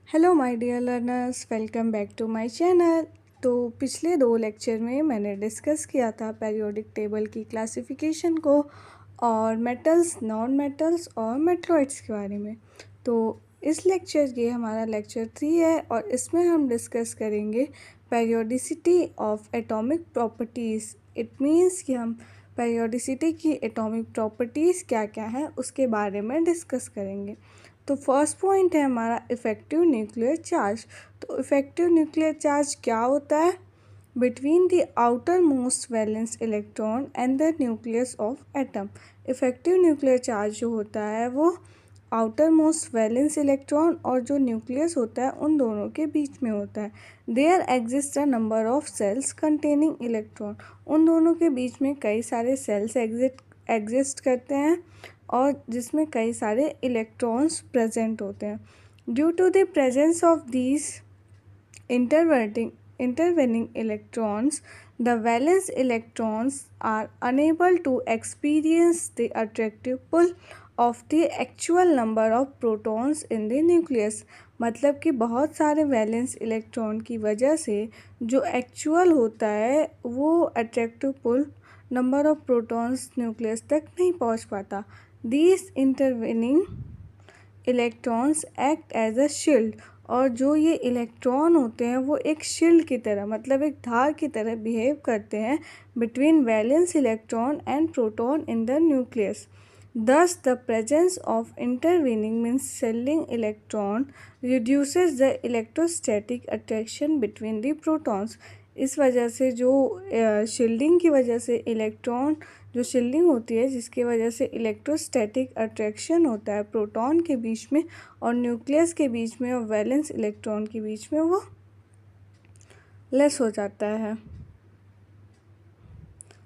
Hello my dear learners, welcome back to my channel. तो पिछले दो लेक्चर में मैंने डिस्कस किया था पीरियोडिक टेबल की क्लासिफिकेशन को और मेटल्स, नॉन मेटल्स और मेटलॉइड्स के बारे में। तो इस लेक्चर ये हमारा लेक्चर 3 है और इसमें हम डिस्कस करेंगे periodicity of atomic properties. It means कि हम पीरियोडिसिटी की एटॉमिक प्रॉपर्टीज़ क्या क्या हैं उसके बारे में डिस्कस करेंगे। तो फर्स्ट पॉइंट है हमारा इफ़ेक्टिव न्यूक्लियर चार्ज। तो इफ़ेक्टिव न्यूक्लियर चार्ज क्या होता है? Between the outer most valence electron and the nucleus of atom. Effective nuclear charge जो होता है वो आउटर मोस्ट वैलेंस इलेक्ट्रॉन और जो न्यूक्लियस होता है उन दोनों के बीच में होता है। There exist a number of shells containing electron. उन दोनों के बीच में कई सारे सेल्स एग्जिस्ट करते हैं और जिसमें कई सारे इलेक्ट्रॉन्स प्रेजेंट होते हैं। Due to the presence of these intervening electrons, the valence electrons are unable to experience the attractive pull of the actual number of protons in the nucleus। मतलब कि बहुत सारे वैलेंस इलेक्ट्रॉन की वजह से जो एक्चुअल होता है वो attractive pull number of protons nucleus तक नहीं पहुंच पाता। These intervening electrons act as a shield. और जो ये इलेक्ट्रॉन होते हैं वो एक शील्ड की तरह, मतलब एक धार की तरह बिहेव करते हैं between valence electron and proton in the nucleus. Thus, the presence of intervening means shielding electron reduces the electrostatic attraction between the protons। इस वजह से जो शील्डिंग की वजह से इलेक्ट्रॉन, जो शील्डिंग होती है जिसकी वजह से इलेक्ट्रोस्टैटिक अट्रैक्शन होता है प्रोटॉन के बीच में और न्यूक्लियस के बीच में और वैलेंस इलेक्ट्रॉन के बीच में, वो लेस हो जाता है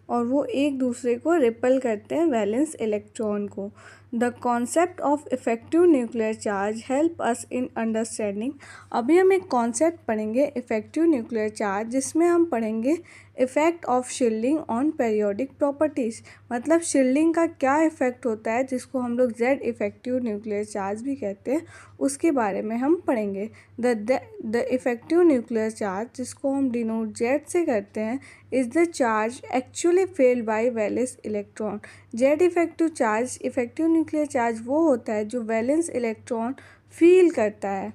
और वो एक दूसरे को रिपेल करते हैं वैलेंस इलेक्ट्रॉन को। The concept of effective nuclear charge help us in understanding. अभी हम एक कॉन्सेप्ट पढ़ेंगे इफ़ेक्टिव न्यूक्लियर चार्ज, जिसमें हम पढ़ेंगे effect of shielding on periodic properties. मतलब शील्डिंग का क्या इफ़ेक्ट होता है, जिसको हम लोग जेड इफ़ेक्टिव न्यूक्लियर चार्ज भी कहते हैं, उसके बारे में हम पढ़ेंगे। द इफ़ेक्टिव न्यूक्लियर चार्ज, जिसको हम डिनोट जेड से करते हैं, is the charge actually felt by valence electron. Z effective charge, effective nuclear charge वो होता है जो वैलेंस इलेक्ट्रॉन फील करता है।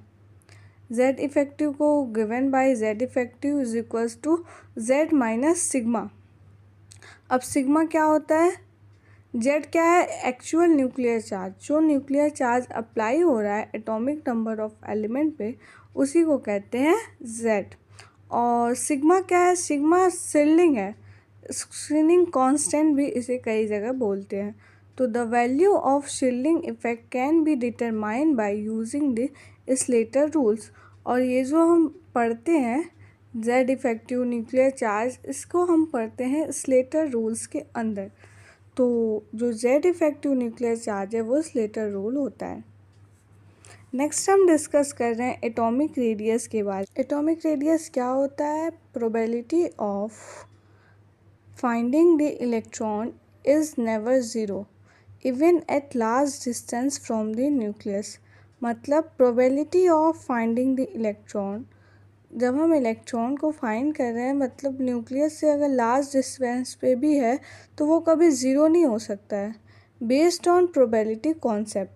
जेड इफ़ेक्टिव को given by Z effective is equals to Z minus sigma. अब सिग्मा क्या होता है? जेड क्या है? Actual nuclear charge. जो न्यूक्लियर चार्ज अप्लाई हो रहा है एटॉमिक नंबर ऑफ एलिमेंट पे, उसी को कहते हैं जेड। और सिग्मा क्या है? सिग्मा शील्डिंग है, स्क्रीनिंग कांस्टेंट भी इसे कई जगह बोलते हैं। तो the value of shielding effect can be determined by using the Slater rules. और ये जो हम पढ़ते हैं जेड इफेक्टिव न्यूक्लियर चार्ज, इसको हम पढ़ते हैं स्लेटर रूल्स के अंदर। तो जो जेड इफेक्टिव न्यूक्लियर चार्ज है वो स्लेटर रूल होता है। नेक्स्ट हम डिस्कस कर रहे हैं एटॉमिक रेडियस के बारे में। एटॉमिक रेडियस क्या होता है? Probability of finding the electron is never zero even at large distance from the nucleus. मतलब probability of finding the electron, जब हम इलेक्ट्रॉन को फाइंड कर रहे हैं, मतलब न्यूक्लियस से अगर लार्ज डिस्टेंस पे भी है तो वो कभी ज़ीरो नहीं हो सकता है। Based on probability concept,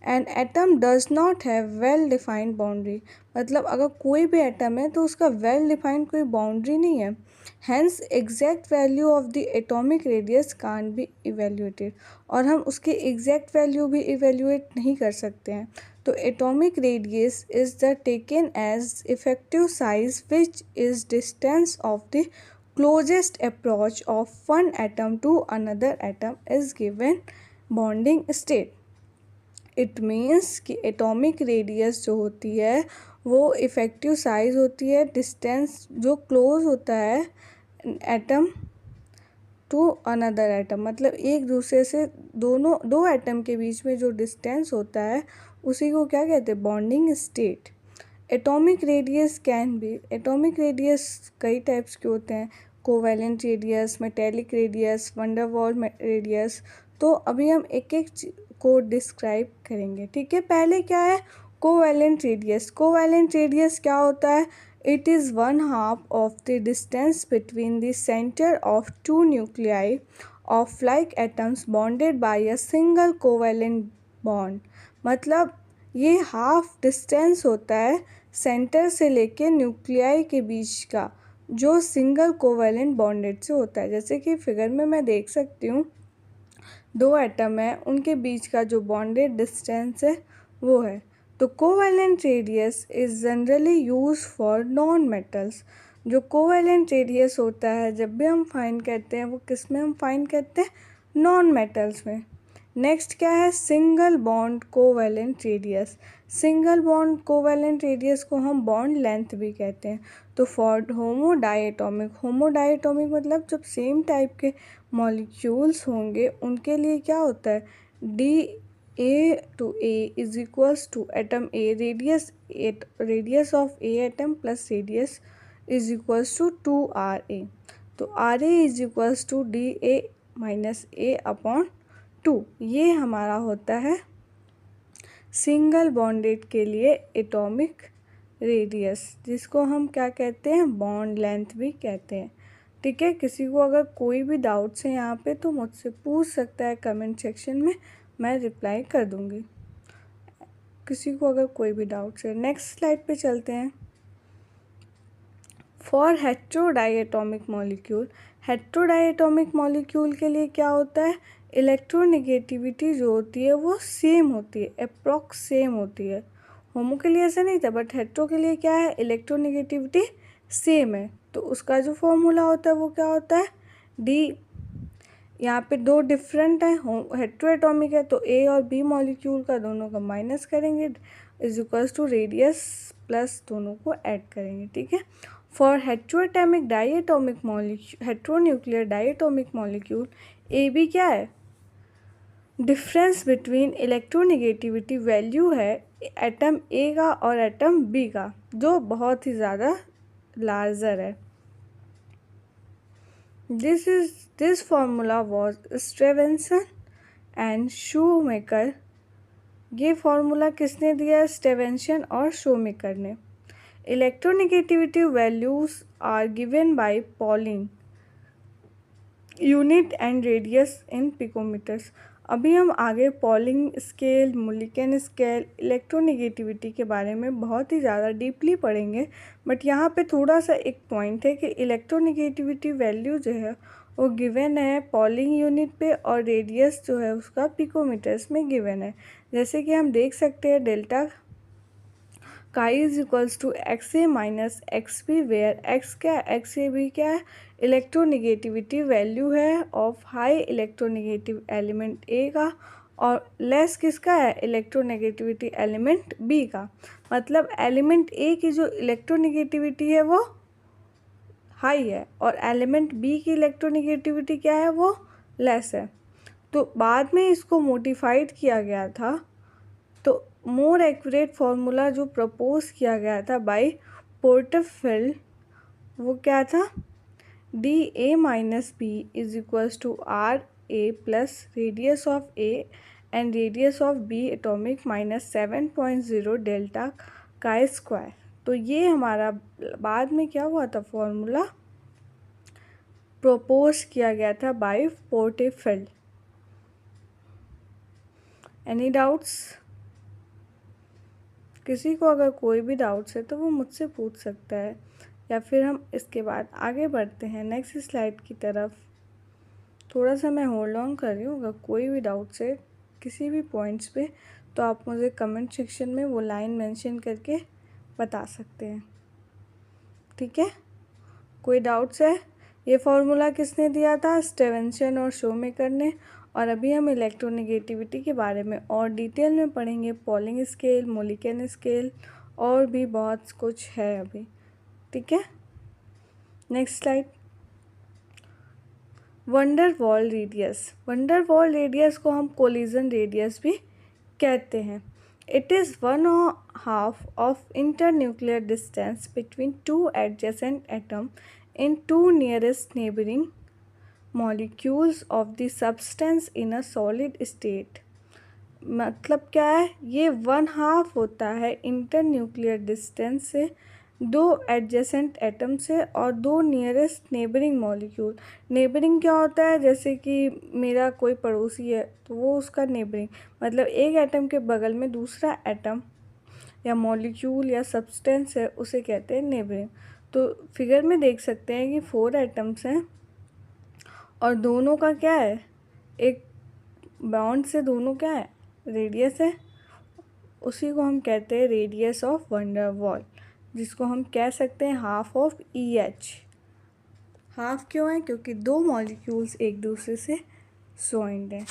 an atom does not have well defined boundary. मतलब अगर कोई भी एटम है तो उसका वेल डिफाइंड कोई बाउंड्री नहीं है। Hence exact value of the atomic radius can't be evaluated. और हम उसकी एग्जैक्ट वैल्यू भी इवेल्यूएट नहीं कर सकते हैं। तो atomic radius is the taken as effective size which is distance of the closest approach of one atom to another atom is given bonding state. It means कि एटॉमिक रेडियस जो होती है वो इफ़ेक्टिव साइज़ होती है, distance जो close होता है एटम टू अनदर एटम, मतलब एक दूसरे से दो एटम के बीच में जो डिस्टेंस होता है उसी को क्या कहते हैं? Bonding state. Atomic radius can be, atomic radius कई टाइप्स के होते हैं, covalent radius, metallic radius, van der Waals radius. तो अभी हम एक एक को डिस्क्राइब करेंगे। ठीक है, पहले क्या है? कोवैलेंट रेडियस क्या होता है? It is 1/2 of the distance between the centre of two nuclei of like atoms bonded by a single covalent bond. मतलब ये हाफ डिस्टेंस होता है सेंटर से लेके न्यूक्लियाई के बीच का, जो सिंगल कोवैलेंट बॉन्डेड से होता है। जैसे कि फिगर में मैं देख सकती हूँ, दो एटम है, उनके बीच का जो बॉन्डेड डिस्टेंस है वो है। तो covalent radius is generally use for non metals. जो कोवैलेंट रेडियस होता है जब भी हम फाइंड करते हैं, वो किस में हम फाइंड करते हैं? नॉन मेटल्स में। नेक्स्ट क्या है? Single bond covalent radius. Single bond covalent radius को हम बॉन्ड लेंथ भी कहते हैं। तो फॉर होमोडायटोमिक मतलब जब सेम टाइप के मॉलिक्यूल्स होंगे उनके लिए क्या होता है? DA/A is equals to atom A radius of A atom plus radius is equals to 2RA। तो RA is equals to DA minus A upon 2। ये हमारा होता है सिंगल बॉन्डेड के लिए एटॉमिक रेडियस, जिसको हम क्या कहते हैं? बॉन्ड लेंथ भी कहते हैं। ठीक है, किसी को अगर कोई भी डाउट्स है यहाँ पे तो मुझसे पूछ सकता है कमेंट सेक्शन में, मैं रिप्लाई कर दूँगी किसी को अगर कोई भी डाउट्स है। नेक्स्ट स्लाइड पे चलते हैं। फॉर हेट्रोडाइएटॉमिक मॉलिक्यूल, हेट्रोडाइएटॉमिक मॉलिक्यूल के लिए क्या होता है? इलेक्ट्रोनेगेटिविटी जो होती है वो सेम होती है, अप्रॉक्स सेम होती है। होमो के लिए ऐसा नहीं था, बट हेट्रो के लिए क्या है? इलेक्ट्रोनेगेटिविटी सेम है। तो उसका जो फॉर्मूला होता है वो क्या होता है? डी। यहाँ पे दो डिफरेंट है, हेट्रो एटॉमिक है, तो ए और बी मॉलिक्यूल का दोनों का माइनस करेंगे is equals to radius plus दोनों को ऐड करेंगे। ठीक है, for heteroatomic diatomic molecule, heteronuclear diatomic molecule, A B क्या है? डिफरेंस बिटवीन इलेक्ट्रोनेगेटिविटी वैल्यू है एटम ए का और एटम बी का, जो बहुत ही ज़्यादा लार्जर है। This formula was Stevenson and Schomaker. ये फॉर्मूला किसने दिया? स्टेवेंसन और शूमेकर ने। Electronegativity values are given by Pauling unit and radius in picometres. अभी हम आगे Pauling scale, Mulliken scale, electronegativity के बारे में बहुत ही ज़्यादा डीपली पढ़ेंगे, बट यहाँ पे थोड़ा सा एक पॉइंट है कि इलेक्ट्रोनेगेटिविटी वैल्यू जो है वो गिवन है पॉलिंग यूनिट पे, और रेडियस जो है उसका पिकोमीटर्स में गिवन है। जैसे कि हम देख सकते हैं delta chi is equals to XA minus XB, where X क्या है? XAB क्या है? इलेक्ट्रोनेगेटिविटी वैल्यू है of high electronegative element A का, और लेस किसका है? इलेक्ट्रोनेगेटिविटी एलिमेंट बी का। मतलब एलिमेंट ए की जो इलेक्ट्रोनेगेटिविटी है वो हाई है, और एलिमेंट बी की इलेक्ट्रोनेगेटिविटी क्या है? वो लेस है। तो बाद में इसको मोडिफाइड किया गया था, तो मोर एक्यूरेट फार्मूला जो प्रपोज किया गया था बाय पोर्टरफील्ड, वो क्या था? DA minus B is equals to RA plus radius of A and radius of B atomic minus 7.0 delta का स्क्वायर। तो ये हमारा बाद में क्या हुआ था? फॉर्मूला प्रपोज किया गया था बाय पोर्टरफील्ड। Any doubts? किसी को अगर कोई भी डाउट्स है तो वो मुझसे पूछ सकता है, या फिर हम इसके बाद आगे बढ़ते हैं नेक्स्ट स्लाइड की तरफ। थोड़ा सा मैं होल्ड ऑन कर रही हूँ, अगर कोई भी डाउट्स है किसी भी पॉइंट्स पे तो आप मुझे कमेंट सेक्शन में वो लाइन मेंशन करके बता सकते हैं। ठीक है, कोई डाउट्स है? ये फॉर्मूला किसने दिया था? स्टेवेंसन और शूमेकर ने। और अभी हम इलेक्ट्रोनेगेटिविटी के बारे में और डिटेल में पढ़ेंगे, पॉलिंग स्केल, मोलिकन स्केल, और भी बहुत कुछ है अभी। ठीक है, next slide. Wonder Waal radius. Wonder Waal radius को हम कोलिजन रेडियस भी कहते हैं। It is 1/2 of internuclear distance between two adjacent atom in two nearest neighboring molecules of the substance in a solid state। मतलब क्या है, ये 1/2 होता है इंटर न्यूक्लियर डिस्टेंस से, 2 एडजेसेंट एटम से और 2 नियरेस्ट नेबरिंग मॉलिक्यूल। नेबरिंग क्या होता है, जैसे कि मेरा कोई पड़ोसी है तो वो उसका नेबरिंग, मतलब एक एटम के बगल में दूसरा एटम या मॉलिक्यूल या सब्सटेंस है, उसे कहते हैं नेबरिंग। तो फिगर में देख सकते हैं कि 4 एटम्स हैं और दोनों का क्या है, एक बॉन्ड से दोनों क्या है, रेडियस है। उसी को हम कहते हैं रेडियस ऑफ वंडर वॉल, जिसको हम कह सकते हैं हाफ ऑफ EH। हाफ क्यों है, क्योंकि 2 मॉलिक्यूल्स एक दूसरे से ज्वाइंट हैं।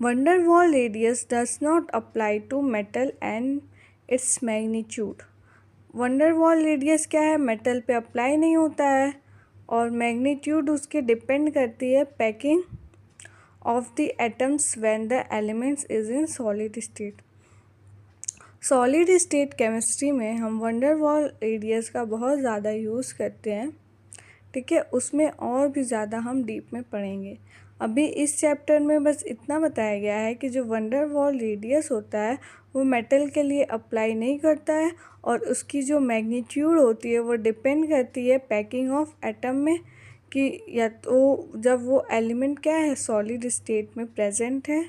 Van der Waal radius does not apply to metal and its magnitude. Van der Waal radius क्या है, मेटल पे अप्लाई नहीं होता है और मैग्नीट्यूड उसके डिपेंड करती है packing of the atoms when the elements is in solid state. Solid state chemistry में हम वंडर वॉल रेडियस का बहुत ज़्यादा यूज़ करते हैं, ठीक है। उसमें और भी ज़्यादा हम डीप में पढ़ेंगे। अभी इस चैप्टर में बस इतना बताया गया है कि जो वंडर वॉल रेडियस होता है वो मेटल के लिए अप्लाई नहीं करता है और उसकी जो मैग्नीट्यूड होती है वो डिपेंड करती है पैकिंग ऑफ एटम में, कि या तो जब वो एलिमेंट क्या है सॉलिड स्टेट में प्रेजेंट है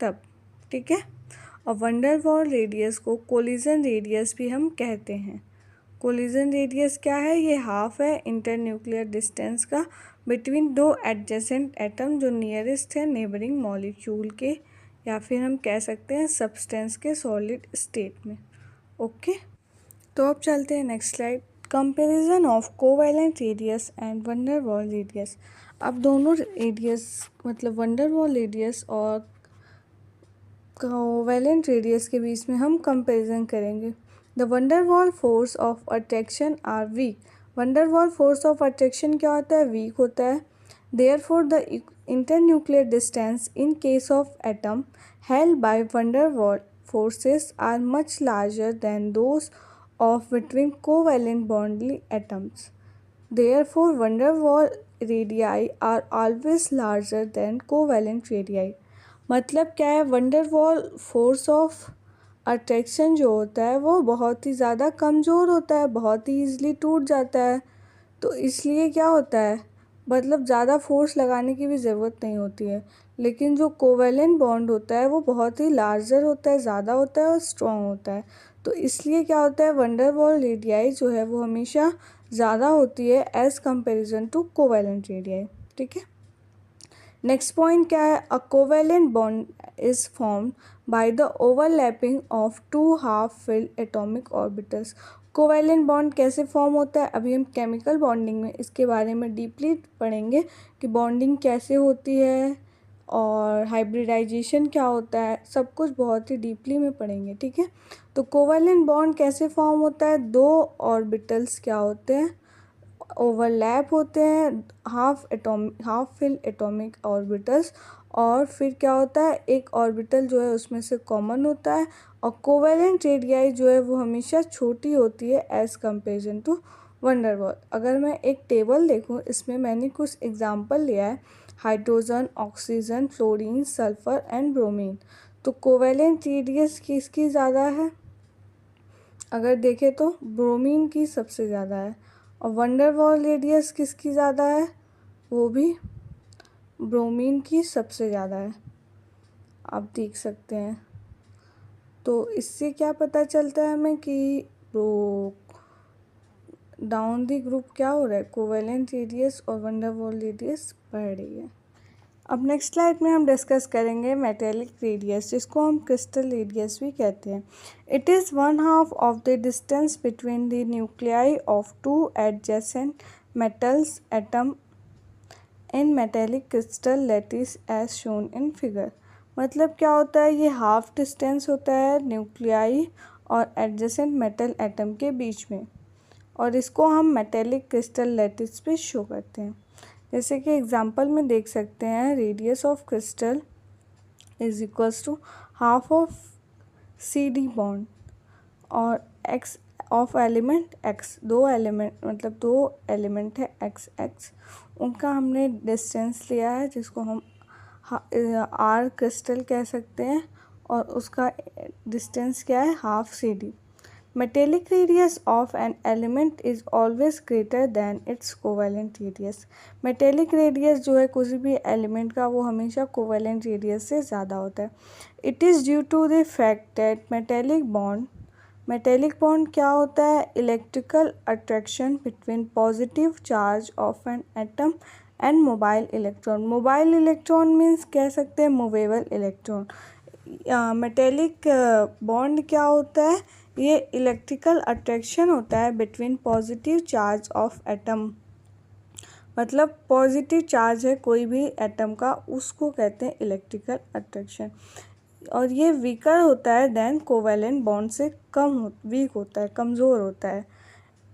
तब, ठीक है। और वंडर वॉल रेडियस को कोलिजन रेडियस भी हम कहते हैं। कोलिजन रेडियस क्या है, ये हाफ है इंटर न्यूक्लियर डिस्टेंस का बिटवीन 2 एडजेसेंट एटम जो नियरेस्ट है नेबरिंग मॉलिक्यूल के, या फिर हम कह सकते हैं सब्सटेंस के सॉलिड स्टेट में। ओके, तो अब चलते हैं next slide. Comparison of covalent radius and van der Waal radius. अब दोनों रेडियस मतलब वंडर वॉल रेडियस और कोवैलेंट रेडियस के बीच में हम कंपैरिजन करेंगे। The van der Waal force of attraction are weak. Van der Waal force of attraction क्या होता है, वीक होता है। Therefore the internuclear distance in case of atom held by van der Waal forces are much larger than those of between covalent bondly atoms. Therefore, van der Waals radii are always larger than covalent radii. मतलब क्या है, wonder Waal force of attraction जो होता है वो बहुत ही ज़्यादा कमज़ोर होता है, बहुत ही ईजिली टूट जाता है। तो इसलिए क्या होता है, मतलब ज़्यादा फोर्स लगाने की भी ज़रूरत नहीं होती है। लेकिन जो कोवेलेंट बॉन्ड होता है वो बहुत ही लार्जर होता है, ज़्यादा होता है और स्ट्रॉन्ग होता है। तो इसलिए क्या होता है, वंडर वॉल रेडियाई जो है वो हमेशा ज़्यादा होती है as comparison to covalent radii, ठीक है। नेक्स्ट पॉइंट क्या है, a covalent bond is formed by the overlapping of 2 half filled atomic orbitals. Covalent bond कैसे फॉर्म होता है, अभी हम केमिकल बॉन्डिंग में इसके बारे में डीपली पढ़ेंगे कि बॉन्डिंग कैसे होती है और हाइब्रिडाइजेशन क्या होता है, सब कुछ बहुत ही डीपली में पढ़ेंगे, ठीक है। तो कोवेलेंट बॉन्ड कैसे फॉर्म होता है, 2 ऑर्बिटल्स क्या होते हैं, ओवरलैप होते हैं, हाफ फिल एटॉमिक ऑर्बिटल्स, और फिर क्या होता है, एक ऑर्बिटल जो है उसमें से कॉमन होता है। और कोवेलेंट रेडियाई जो है वो हमेशा छोटी होती है as comparison to van der Waal. अगर मैं एक टेबल देखूँ, इसमें मैंने कुछ एग्जांपल लिया है, hydrogen, oxygen, fluorine, sulphur and bromine. तो कोवेलेंट रेडियस किसकी ज़्यादा है, अगर देखें तो ब्रोमीन की सबसे ज़्यादा है। और वंडर वॉल रेडियस किसकी ज़्यादा है, वो भी ब्रोमीन की सबसे ज़्यादा है, आप देख सकते हैं। तो इससे क्या पता चलता है हमें कि डाउन दी ग्रुप क्या हो रहा है, कोवेलेंट रेडियस और वंडर वॉल रेडियस बढ़ रही है। अब नेक्स्ट स्लाइड में हम डिस्कस करेंगे मेटेलिक रेडियस, जिसको हम क्रिस्टल रेडियस भी कहते हैं। It is 1/2 of the distance between the nuclei of 2 adjacent metals atom in metallic crystal lattice as shown in figure. मतलब क्या होता है, ये हाफ डिस्टेंस होता है न्यूक्लियाई और एडजेसेंट मेटल एटम के बीच में, और इसको हम मेटेलिक क्रिस्टल लैटिस पे शो करते हैं। जैसे कि एग्जांपल में देख सकते हैं, radius of crystal is equals to half of CD bond और x of element x, 2 element मतलब 2 एलिमेंट है x, उनका हमने डिस्टेंस लिया है जिसको हम आर क्रिस्टल कह सकते हैं, और उसका डिस्टेंस क्या है, half CD। Metallic radius of an element is always greater than it's covalent radius. Metallic radius जो है किसी भी एलिमेंट का वो हमेशा कोवेलेंट रेडियस से ज़्यादा होता है। It is due to the fact that metallic bond क्या होता है, electrical attraction between positive charge of an atom and mobile electron. Mobile electron means कह सकते हैं मूवेबल इलेक्ट्रॉन। मेटेलिक बॉन्ड क्या होता है, ये इलेक्ट्रिकल अट्रैक्शन होता है between positive charge of atom, मतलब पॉजिटिव चार्ज है कोई भी एटम का, उसको कहते हैं इलेक्ट्रिकल अट्रैक्शन। और ये वीकर होता है देन कोवेलेंट बॉन्ड से वीक होता है, कमज़ोर होता है।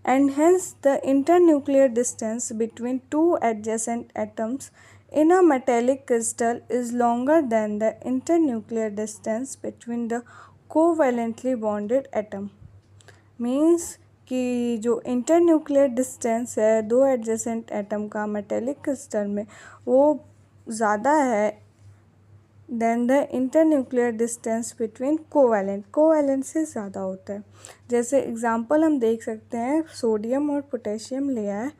And hence the internuclear distance between two adjacent atoms in a metallic crystal is longer than the internuclear distance between the covalently bonded atom। Means कि जो इंटरन्यूक्लियर डिस्टेंस है दो एडजेसेंट एटम का मेटेलिक क्रिस्टल में, वो ज़्यादा है than the internuclear distance between covalent से ज़्यादा होता है। जैसे एग्जांपल हम देख सकते हैं, सोडियम और पोटेशियम लिया है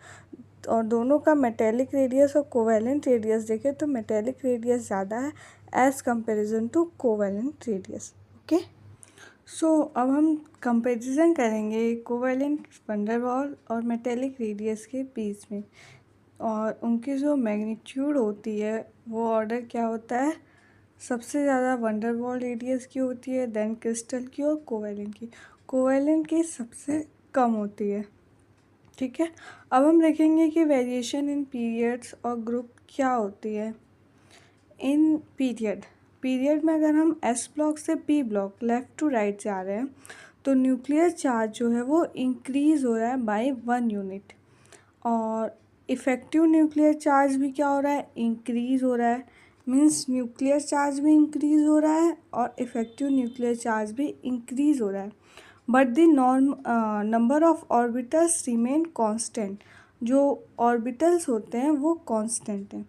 और दोनों का मेटेलिक रेडियस और कोवैलेंट रेडियस देखें तो मेटेलिक रेडियस ज़्यादा है as comparison to covalent radius. Okay, so अब हम कंपेरिजन करेंगे कोवैलेंट वंडरवॉल और मेटेलिक रेडियस के बीच में, और उनकी जो मैग्नीट्यूड होती है वो ऑर्डर क्या होता है, सबसे ज़्यादा वंडरवॉल रेडियस की होती है, देन क्रिस्टल की और कोवैलेंट की सबसे कम होती है। ठीक है, अब हम देखेंगे कि वेरिएशन इन पीरियड्स और ग्रुप क्या होती है। इन पीरियड में अगर हम S ब्लॉक से P block left to right जा रहे हैं तो न्यूक्लियर चार्ज जो है वो इंक्रीज़ हो रहा है बाय 1 यूनिट, और इफ़ेक्टिव न्यूक्लियर चार्ज भी क्या हो रहा है, इंक्रीज़ हो रहा है। मीन्स न्यूक्लियर चार्ज भी इंक्रीज़ हो रहा है और इफ़ेक्टिव न्यूक्लियर चार्ज भी इंक्रीज़ हो रहा है, but the number of orbitals remain constant. जो ऑर्बिटल्स होते हैं वो कांस्टेंट हैं।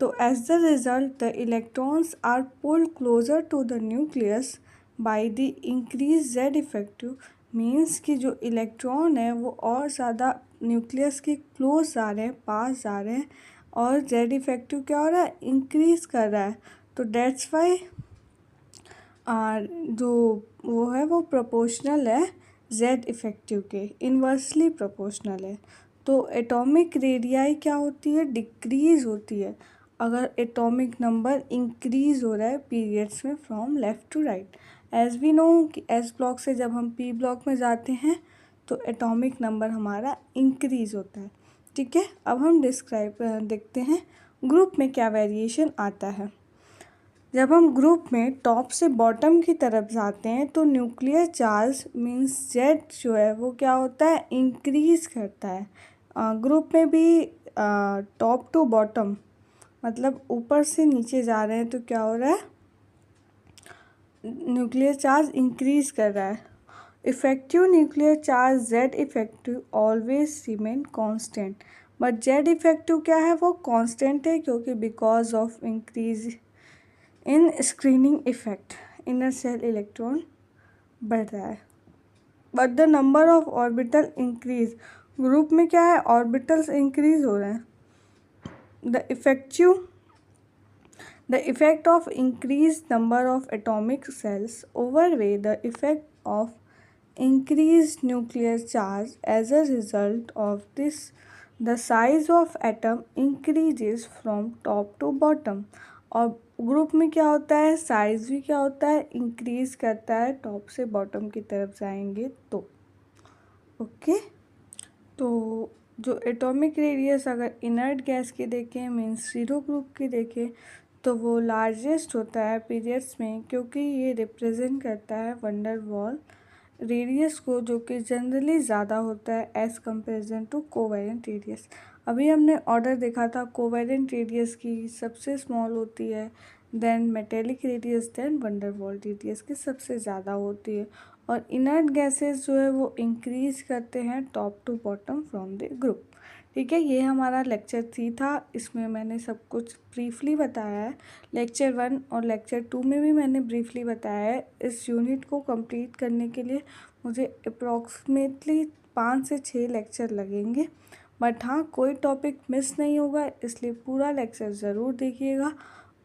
तो as the result the electrons are pulled closer to the nucleus by the increase Z effective. Means कि जो इलेक्ट्रॉन है वो और ज़्यादा न्यूक्लियस के क्लोज जा रहे हैं, पास जा रहे हैं, और जेड इफेक्टिव क्या हो रहा है, इंक्रीज़ कर रहा है। तो डेट्स वाई जो वो है वो प्रोपोर्शनल है जेड इफेक्टिव के, इन्वर्सली प्रोपोर्शनल है। तो एटॉमिक रेडियाई क्या होती है, डिक्रीज़ होती है अगर एटॉमिक नंबर इंक्रीज़ हो रहा है पीरियड्स में from left to right. As we know कि एस ब्लॉक से जब हम पी ब्लॉक में जाते हैं तो एटॉमिक नंबर हमारा इंक्रीज़ होता है। ठीक है, अब हम देखते हैं ग्रुप में क्या वेरिएशन आता है। जब हम ग्रुप में टॉप से बॉटम की तरफ जाते हैं तो न्यूक्लियर चार्ज मीन्स जेड जो है वो क्या होता है, इंक्रीज़ करता है। ग्रुप में भी टॉप टू बॉटम मतलब ऊपर से नीचे जा रहे हैं तो क्या हो रहा है, न्यूक्लियर चार्ज इंक्रीज़ कर रहा है। Effective nuclear charge Z effective always remain constant, but Z effective क्या है, वो कांस्टेंट है क्योंकि because of increase in screening effect inner cell electron बढ़ रहा है। But the number of orbital increase, group में क्या है, ऑर्बिटल्स इंक्रीज हो रहे हैं। The effect of increased number of atomic cells overweigh the effect of increased nuclear charge. As a result of this, the size of atom increases from top to bottom. और group में क्या होता है, size भी क्या होता है, increase करता है टॉप से बॉटम की तरफ जाएंगे तो। ओके, तो जो एटॉमिक रेडियस अगर इनर्ट गैस के देखें मीन्स जीरो ग्रुप की देखें तो वो लार्जेस्ट होता है पीरियड्स में, क्योंकि ये रिप्रेजेंट करता है वंडरवॉल रेडियस को, जो कि जनरली ज़्यादा होता है as comparison to covalent radius. अभी हमने ऑर्डर देखा था, कोवेलेंट रेडियस की सबसे स्मॉल होती है, then metallic radius, then van der Waal radius की सबसे ज़्यादा होती है, और इनर्ट गैसेस जो है वो इंक्रीज करते हैं top to bottom from the group. ठीक है, ये हमारा लेक्चर 3 था। इसमें मैंने सब कुछ ब्रीफली बताया है। लेक्चर 1 और लेक्चर 2 में भी मैंने ब्रीफली बताया है। इस यूनिट को कंप्लीट करने के लिए मुझे अप्रॉक्सीमेटली 5 से 6 लेक्चर लगेंगे। बट हाँ, कोई टॉपिक मिस नहीं होगा, इसलिए पूरा लेक्चर ज़रूर देखिएगा।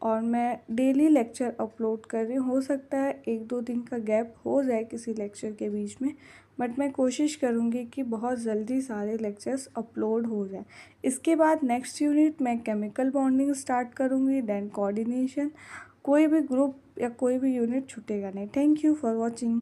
और मैं डेली लेक्चर अपलोड कर रही हूँ। हो सकता है 1-2 दिन का गैप हो जाए किसी लेक्चर के बीच में, बट मैं कोशिश करूँगी कि बहुत जल्दी सारे लेक्चर्स अपलोड हो जाए। इसके बाद नेक्स्ट यूनिट मैं केमिकल बॉन्डिंग स्टार्ट करूँगी, देन कोऑर्डिनेशन। कोई भी ग्रुप या कोई भी यूनिट छूटेगा नहीं। Thank you for watching.